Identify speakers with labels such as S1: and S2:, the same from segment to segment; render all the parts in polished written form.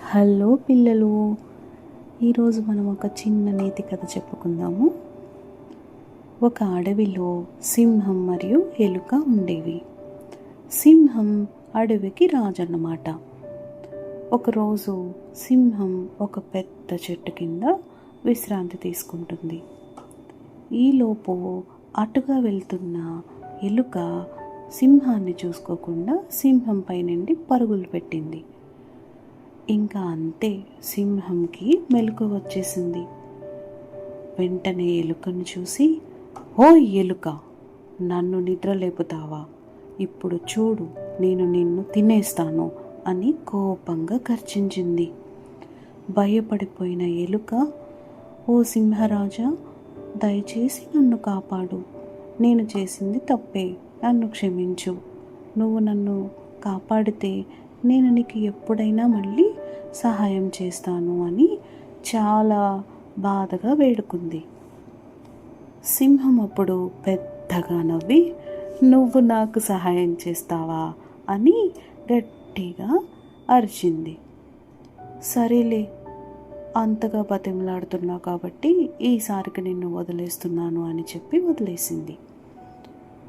S1: Hello పిల్లలు, ఈరోజు మనం ఒక చిన్న నీతి కథ చెప్పుకుందాము. ఒక అడవిలో సింహం మరియు ఎలుక ఉండేవి. సింహం అడవికి రాజు అన్నమాట. ఒకరోజు సింహం ఒక పెద్ద చెట్టు కింద విశ్రాంతి తీసుకుంటుంది. ఈలోపు అటుగా వెళ్తున్న ఎలుక సింహాన్ని చూసుకోకుండా సింహంపై నుండి పరుగులు పెట్టింది. ఇంకా అంతే, సింహంకి మెలకువ వచ్చేసింది. వెంటనే ఎలుకను చూసి, ఓ ఎలుక, నన్ను నిద్ర లేపుతావా? ఇప్పుడు చూడు, నేను నిన్ను తినేస్తాను అని కోపంగా గర్జించింది. భయపడిపోయిన ఎలుక, ఓ సింహరాజా, దయచేసి నన్ను కాపాడు. నేను చేసింది తప్పే, నన్ను క్షమించు. నువ్వు నన్ను కాపాడితే నేను నీకు ఎప్పుడైనా మళ్ళీ సహాయం చేస్తాను అని చాలా బాధగా వేడుకుంది. సింహం అప్పుడు పెద్దగా నవ్వి, నువ్వు నాకు సహాయం చేస్తావా అని గట్టిగా అరిచింది. సరేలే, అంతగా బతిమలాడుతున్నావు కాబట్టి ఈసారికి నిన్ను వదిలేస్తున్నాను అని చెప్పి వదిలేసింది.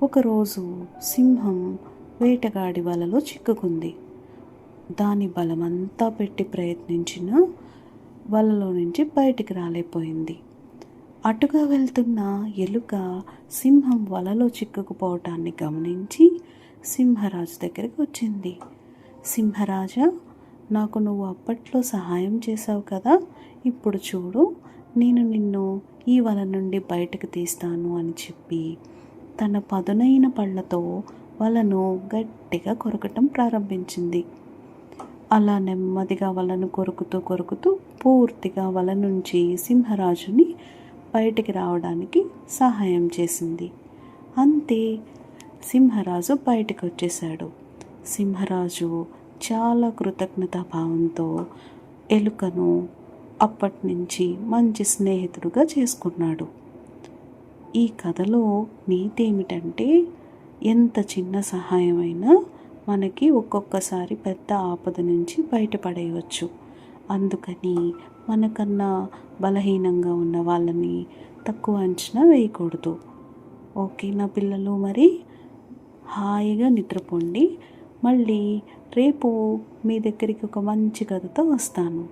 S1: ఒకరోజు సింహం వేటగాడి వలలో చిక్కుకుంది. దాని బలమంతా పెట్టి ప్రయత్నించిన వలలో నుంచి బయటికి రాలేకపోయింది. అటుగా వెళ్తున్న ఎలుక సింహం వలలో చిక్కుకుపోవటాన్ని గమనించి సింహరాజు దగ్గరికి వచ్చింది. సింహరాజా, నాకు నువ్వు అప్పట్లో సహాయం చేశావు కదా, ఇప్పుడు చూడు, నేను నిన్ను ఈ వల నుండి బయటకు తీస్తాను అని చెప్పి తన పదునైన పళ్ళతో వలను గట్టిగా కొరకటం ప్రారంభించింది. అలా నెమ్మదిగా వలను కొరుకుతూ పూర్తిగా వల నుంచి సింహరాజుని బయటికి రావడానికి సహాయం చేసింది. అంతే, సింహరాజు బయటకు వచ్చేశాడు. సింహరాజు చాలా కృతజ్ఞతా భావంతో ఎలుకను అప్పటి నుంచి మంచి స్నేహితుడుగా చేసుకున్నాడు. ఈ కథలో నీతి ఏమిటంటే, ఎంత చిన్న సహాయమైనా మనకి ఒక్కొక్కసారి పెద్ద ఆపద నుంచి బయటపడేయవచ్చు. అందుకని మనకన్నా బలహీనంగా ఉన్న వాళ్ళని తక్కువ అంచనా వేయకూడదు. ఓకేనా పిల్లలు? మరి హాయిగా నిద్రపోండి. మళ్ళీ రేపు మీ దగ్గరికి ఒక మంచి కథతో వస్తాను.